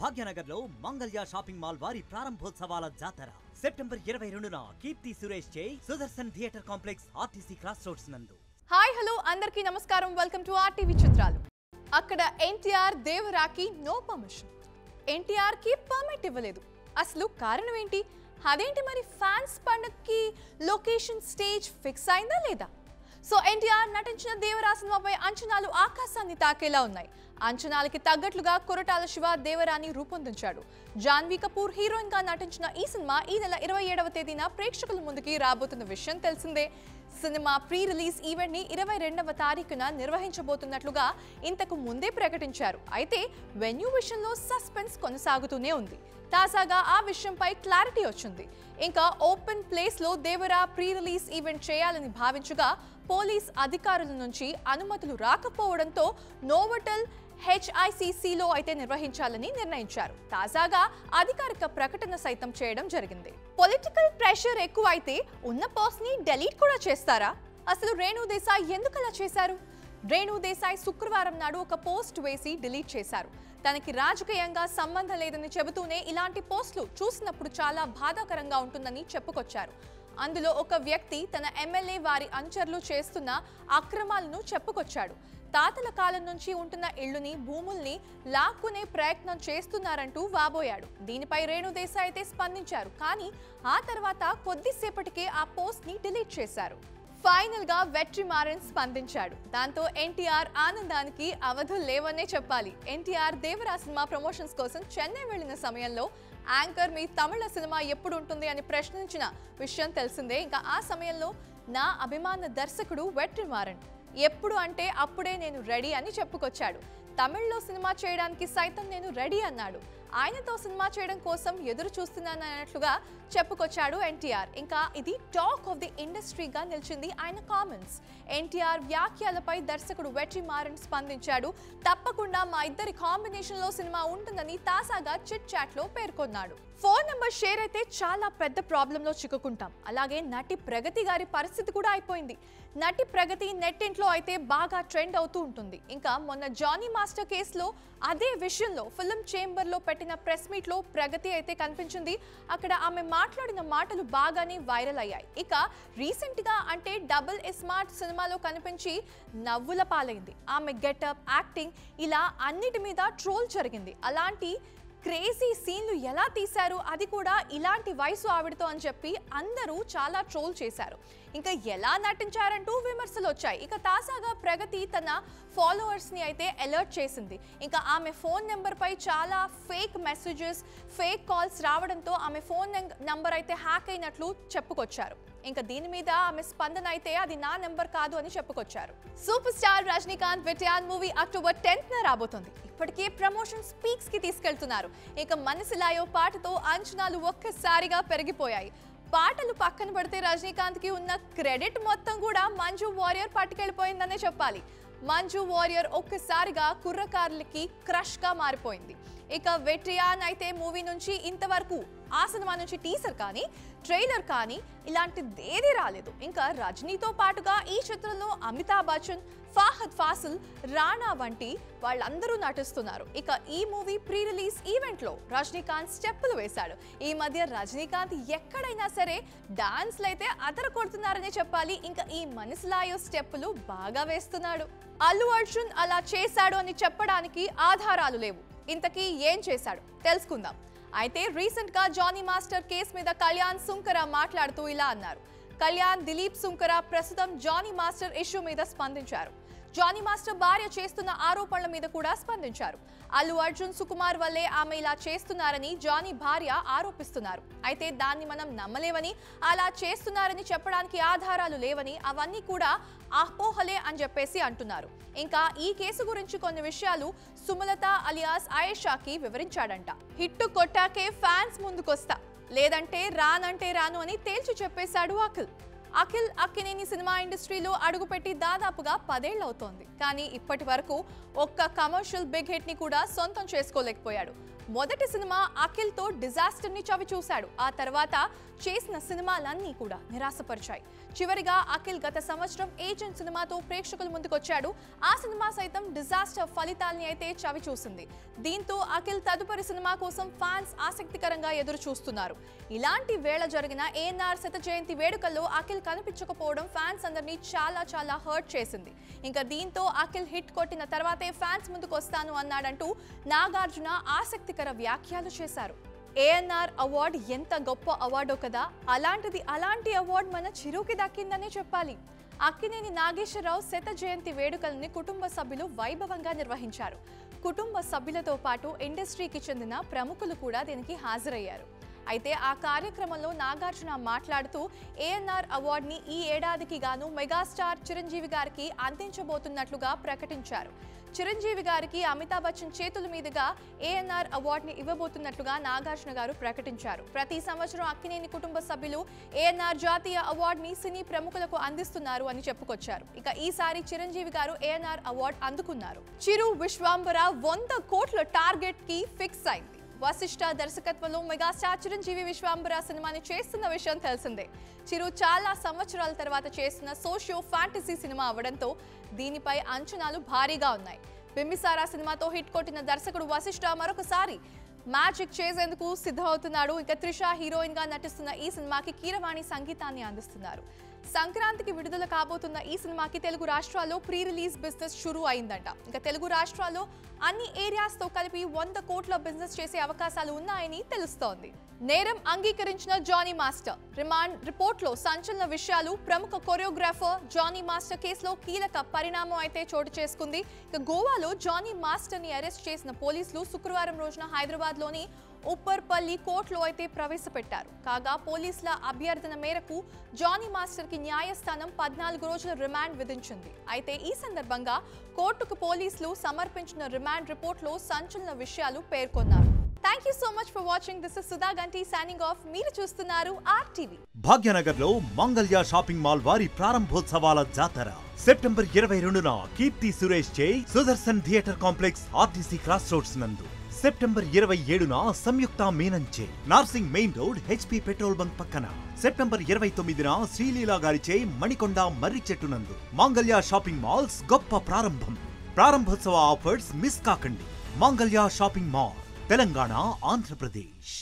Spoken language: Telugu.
భాగ్యనగర్లో మంగళ్య షాపింగ్ మాల్ వారి ప్రారంభోత్సవాల జాతర సెప్టెంబర్ 22న కీర్తి సురేష్ చే Sudarshan theatre complex RTC cross roads నందు. హాయ్ హలో అందరికీ నమస్కారం, వెల్కమ్ టు ఆర్టీవీ చిత్రాలు. అక్కడ ఎన్టీఆర్ దేవరాకి నో పర్మిషన్. ఎన్టీఆర్ కి పర్మిట్ ఇవ్వలేదు. అసలు కారణం ఏంటి? అదేంటి మరి ఫ్యాన్స్ పండుగకి లొకేషన్ స్టేజ్ ఫిక్స్ అయిందా లేదా? సో ఎన్టీఆర్ నటించిన దేవరా సినిమాపై అంచనాలు ఆకాశాన్ని తాకేలా ఉన్నాయి. అంచనాలకి తగ్గట్లుగా కొరటాల శివ దేవరాని రూపొందించాడు. జాన్వీ కపూర్ హీరోయిన్ గా నటించిన ఈ సినిమా ఈ నెల 27వ తేదీన ప్రేక్షకుల ముందుకి రాబోతున్న విషయం తెలిసిందే. సినిమా ప్రీ రిలీజ్ ఈవెంట్ ని 22వ తారీఖున నిర్వహించబోతున్నట్లుగా ఇంతకు ముందే ప్రకటించారు. అయితే వెన్యూ విషయంలో సస్పెన్స్ కొనసాగుతూనే ఉంది. తాజాగా ఆ విషయంపై క్లారిటీ వచ్చింది. ఇంకా ఓపెన్ ప్లేస్ లో దేవరా ప్రీ రిలీజ్ ఈవెంట్ చేయాలని భావించగా పోలీస్ అధికారుల నుంచి అనుమతులు రాకపోవడంతో నోవోటల్ HICCలో అయితే నిర్వహించాలని నిర్ణయించారు. తాజాగా అధికారిక ప్రకటన సైతం చేయడం జరిగింది. పొలిటికల్ ప్రెషర్ ఎక్కువైతే ఉన్న పోస్ట్ ని డిలీట్ కూడా చేస్తారా? అసలు రేణు దేశాయ్ ఎందుకు అలా చేశారు? రేణు దేశాయ్ శుక్రవారం నాడు ఒక పోస్ట్ వేసి డిలీట్ చేశారు. తనకి రాజకీయంగా సంబంధం లేదని చెబుతూనే ఇలాంటి పోస్టులు చూసినప్పుడు చాలా బాధాకరంగా ఉంటుందని చెప్పుకొచ్చారు. అందులో ఒక వ్యక్తి తన ఎమ్మెల్యే వారి అనుచరులు చేస్తున్న అక్రమాలను చెప్పుకొచ్చాడు. తాతల కాలం నుంచి ఉంటున్న ఇళ్లుని భూముల్ని లాక్కునే ప్రయత్నం చేస్తున్నారంటూ వాబోయాడు. దీనిపై రేణు దేశాయ్ అయితే స్పందించారు. కానీ ఆ తర్వాత కొద్దిసేపటికే ఆ పోస్ట్ ని డిలీట్ చేశారు. ఫైనల్ గా వెట్రిమారన్ స్పందించాడు. దాంతో ఎన్టీఆర్ ఆనందానికి అవధులు లేవనే చెప్పాలి. ఎన్టీఆర్ దేవరా సినిమా ప్రమోషన్స్ కోసం చెన్నై వెళ్లిన సమయంలో యాంకర్ మీ తమిళ సినిమా ఎప్పుడు ఉంటుంది అని ప్రశ్నించిన విషయం తెలిసిందే. ఇంకా ఆ సమయంలో నా అభిమాన దర్శకుడు వెట్రిమారన్ ఎప్పుడు అంటే అప్పుడే నేను రెడీ అని చెప్పుకొచ్చాడు. తమిళ్లో సినిమా చేయడానికి సైతం నేను రెడీ అన్నాడు. ఆయనతో సినిమా చేయడం కోసం ఎదురు చూస్తున్నానన్నట్లుగా చెప్పుకొచ్చాడు ఎన్టీఆర్. ఇంకా ఇది టాక్ ఆఫ్ ది ఇండస్ట్రీగా నిలిచింది ఆయన కామెంట్స్. ఎన్టీఆర్ వ్యాఖ్యలపై దర్శకుడు వెట్రిమారన్ స్పందించాడు. తప్పకుండా మా ఇద్దరి కాంబినేషన్ లో సినిమా ఉంటుందని తాజాగా చిట్ చాట్ లో పేర్కొన్నాడు. ఫోన్ నెంబర్ షేర్ అయితే చాలా పెద్ద ప్రాబ్లంలో చిక్కుకుంటాం. అలాగే నటి ప్రగతి గారి పరిస్థితి కూడా అయిపోయింది. నటి ప్రగతి నెట్టింట్లో అయితే బాగా ట్రెండ్ అవుతూ ఉంటుంది. ఇంకా మొన్న జానీ మాస్టర్ కేసులో అదే విషయంలో ఫిల్మ్ చేంబర్ లో పెట్టిన ప్రెస్ మీట్ లో ప్రగతి అయితే కనిపించింది. అక్కడ ఆమె మాట్లాడిన మాటలు బాగానే వైరల్ అయ్యాయి. ఇక రీసెంట్ గా అంటే డబుల్ స్మార్ట్ సినిమాలో కనిపించి నవ్వుల పాలైంది. ఆమె గెటప్, యాక్టింగ్ ఇలా అన్నిటి మీద ట్రోల్ జరిగింది. అలాంటి క్రేజీ సీన్లు ఎలా తీశారు, అది కూడా ఇలాంటి వయసు ఆవిడతో అని చెప్పి అందరూ చాలా ట్రోల్ చేశారు. ఇంకా ఎలా నటించారంటూ విమర్శలు వచ్చాయి. ఇక తాజాగా ప్రగతి తన ఫాలోవర్స్ ని అయితే అలర్ట్ చేసింది. ఇంకా ఆమె ఫోన్ నెంబర్ పై చాలా ఫేక్ మెసేజెస్, ఫేక్ కాల్స్ రావడంతో ఆమె ఫోన్ నెంబర్ అయితే హ్యాక్ అయినట్లు చెప్పుకొచ్చారు. ఇంకా దీని మీద ఆమె స్పందన అయితే అది నా నెంబర్ కాదు అని చెప్పుకొచ్చారు. Super star Rajinikanth Vettaiyan movie October 10th రాబోతోంది. ఇప్పటికే ప్రమోషన్ స్పీక్స్ కి తీసుకెళ్తున్నారు. ఇక మనసులాయో పాటతో అంచనాలు ఒక్కసారిగా పెరిగిపోయాయి. పాటలు పక్కన పడితే రజనీకాంత్ కి ఉన్న క్రెడిట్ మొత్తం కూడా మంజు వారియర్ పట్టుకెళ్ళిపోయిందనే చెప్పాలి. మంజు వారియర్ ఒక్కసారిగా కుర్రకారులకి క్రష్ గా మారిపోయింది. ఇక వెట్రియాన్ అయితే మూవీ నుంచి ఇంతవరకు ఆ సినిమా నుంచి టీజర్ కానీ ట్రైలర్ కానీ ఇలాంటిదేదీ రాలేదు. ఇంకా రజనీతో పాటుగా ఈ చిత్రంలో అమితాబ్ బచ్చన్, ఫహద్ ఫాసిల్, రాణా వంటి వాళ్ళందరూ నటిస్తున్నారు. ఇక ఈ మూవీ ప్రీ రిలీజ్ ఈవెంట్ లో రజనీకాంత్ స్టెప్పులు వేశాడు. ఈ మధ్య రజనీకాంత్ ఎక్కడైనా సరే డాన్స్లు అయితే అదర కొడుతున్నారనే చెప్పాలి. ఇంకా ఈ మనసులాయో స్టెప్పులు బాగా వేస్తున్నాడు. అల్లు అర్జున్ అలా చేశాడు అని చెప్పడానికి ఆధారాలు లేవు. ఇంతకీ ఏం చేశాడు తెలుసుకుందాం. అయితే రీసెంట్ గా జానీ మాస్టర్ కేసు మీద కళ్యాణ్ సుంకర మాట్లాడుతూ ఇలా అన్నారు. కళ్యాణ్, దిలీప్ సుంకర ప్రస్తుతం జానీ మాస్టర్ ఇష్యూ మీద స్పందించారు. జానీ మాస్టర్ భార్య చేస్తున్న ఆరోపణల మీద కూడా స్పందించారు. అల్లు అర్జున్, సుకుమార్ వల్లే ఆమె ఇలా చేస్తున్నారని జానీ భార్య ఆరోపిస్తున్నారు. అయితే దాన్ని మనం నమ్మలేవని, అలా చేస్తున్నారని చెప్పడానికి ఆధారాలు లేవని, అవన్నీ కూడా అపోహలే అని చెప్పేసి అంటున్నారు. ఇంకా ఈ కేసు గురించి కొన్ని విషయాలు సుమలత అలియాస్ ఆయేషాకి వివరించాడంట. హిట్టు కొట్టాకే ఫ్యాన్స్ ముందుకొస్తా, లేదంటే రానంటే రాను అని తేల్చి చెప్పేశాడు అఖిల్. అక్కినేని సినిమా ఇండస్ట్రీలో అడుగుపెట్టి దాదాపుగా 10 ఏళ్ళు అవుతోంది. కానీ ఇప్పటి వరకు ఒక్క కమర్షియల్ బిగ్ హిట్ ని కూడా సొంతం చేసుకోలేకపోయాడు. మొదటి సినిమా అఖిల్ తో డిజాస్టర్ ని చవి చూశాడు. ఆ తర్వాత చేసిన సినిమాలన్నీ కూడా నిరాశపరిచాయి. చివరిగా అఖిల్ గత సంవత్సరం ఏజెంట్ సినిమాతో ప్రేక్షకుల ముందుకొచ్చాడు. ఆ సినిమా సైతం డిజాస్టర్ ఫలితాల్ని అయితే చవి చూసింది. దీంతో అఖిల్ తదుపరి సినిమా కోసం ఫ్యాన్స్ ఆసక్తికరంగా ఎదురు చూస్తున్నారు. ఇలాంటి వేళ జరిగిన ఏఎన్ఆర్ శత జయంతి వేడుకల్లో అఖిల్ కనిపించకపోవడం ఫ్యాన్స్ అందరినీ చాలా హర్ట్ చేసింది. ఇంకా దీంతో అఖిల్ హిట్ కొట్టిన తర్వాతే ఫ్యాన్స్ ముందుకు వస్తాను అన్నాడంటూ నాగార్జున ఆసక్తికర వ్యాఖ్యలు చేశారు. ఏఎన్ఆర్ అవార్డు ఎంత గొప్ప అవార్డో కదా, అలాంటి అవార్డు మన చిరుకి దక్కిందనే చెప్పాలి. అక్కినేని నాగేశ్వరరావు శత జయంతి వేడుకల్ని కుటుంబ సభ్యులు వైభవంగా నిర్వహించారు. కుటుంబ సభ్యులతో పాటు ఇండస్ట్రీకి చెందిన ప్రముఖులు కూడా దీనికి హాజరయ్యారు. అయితే ఆ కార్యక్రమంలో నాగార్జున మాట్లాడుతూ ఏఎన్ఆర్ అవార్డుని ఈ ఏడాదికి గాను మెగాస్టార్ చిరంజీవి గారికి అందించబోతున్నట్లుగా ప్రకటించారు. చిరంజీవి గారికి అమితాబ్ బచ్చన్ చేతుల మీదుగా ఏఎన్ఆర్ అవార్డుని ఇవ్వబోతున్నట్లుగా నాగార్జున గారు ప్రకటించారు. ప్రతి సంవత్సరం అక్కినేని కుటుంబ సభ్యులు ఏఎన్ఆర్ జాతీయ అవార్డుని సినీ ప్రముఖులకు అందిస్తున్నారు అని చెప్పుకొచ్చారు. ఇక ఈసారి చిరంజీవి గారు ఏఎన్ఆర్ అవార్డు అందుకున్నారు. చిరు విశ్వాంబర 100 కోట్ల టార్గెట్ కి ఫిక్స్ అయింది. వశిష్ఠ దర్శకత్వంలో మెగాస్టార్ చిరంజీవి విశ్వాంబర సినిమాని చేస్తున్న విషయం తెలిసిందే. చిరు చాలా సంవత్సరాల తర్వాత చేస్తున్న సోషియో ఫ్యాంటసీ సినిమా అవడంతో దీనిపై అంచనాలు భారీగా ఉన్నాయి. బింబిసారా సినిమాతో హిట్ కొట్టిన దర్శకుడు వశిష్ఠ మరొకసారి మ్యాజిక్ చేసేందుకు సిద్ధమవుతున్నాడు. ఇక త్రిష హీరోయిన్ గా నటిస్తున్న ఈ సినిమాకి కీరవాణి సంగీతాన్ని అందిస్తున్నారు. సంక్రాంతికి విడుదల కాబోతున్న ఈ సినిమాకి తెలుగు రాష్ట్రాల్లో ప్రీ రిలీజ్ బిజినెస్ షురూ అయిందంట. ఇక తెలుగు రాష్ట్రాల్లో అన్ని ఏరియాస్ తో కలిపి 100 కోట్ల బిజినెస్ చేసే అవకాశాలు ఉన్నాయని తెలుస్తోంది. నేరం అంగీకరించిన జానీ మాస్టర్ రిమాండ్ రిపోర్ట్ లో సంచలన విషయాలు. ప్రముఖ కొరియోగ్రాఫర్ జానీ మాస్టర్ కేసులో కీలక పరిణామం అయితే చోటు చేసుకుంది. ఇక గోవాలో జానీ మాస్టర్ ని అరెస్ట్ చేసిన పోలీసులు శుక్రవారం రోజున హైదరాబాద్ లోని ఉప్పర్పల్లి కోర్టులో అయితే ప్రవేశపెట్టారు. కాగా పోలీసుల అభ్యర్థన మేరకు జానీ మాస్టర్ కి న్యాయస్థానం 14 రోజుల రిమాండ్ విధించింది. అయితే ఈ సందర్భంగా కోర్టుకు పోలీసులు సమర్పించిన రిమాండ్ రిపోర్ట్ లో సంచలన విషయాలు పేర్కొన్నారు. Thank you so much for watching. This is Sudha గంటి సైనింగ్ ఆఫ్. మీరు చూస్తున్నారు ఆర్టీవీ. భాగ్యనగర్ లో మంగళ్య షాపింగ్ మాల్ వారి ప్రారంభోత్సవాల జాతర సెప్టెంబర్ 22న కీర్తి సురేష్ చే Sudarshan theatre complex RTC cross roads నందు, సెప్టెంబర్ 27న సంయుక్త మీనంచే Narsingi main road HP petrol bunk పక్కన, సెప్టెంబర్ 29న శ్రీలీలా గారిచే మణికొండ మర్రి చెట్టు నందు మంగళ్య షాపింగ్ మాల్స్ గొప్ప ప్రారంభం. ప్రారంభోత్సవ ఆఫర్స్ మిస్ కాకండి. Mangalya shopping mall, Telangana, Andhra Pradesh.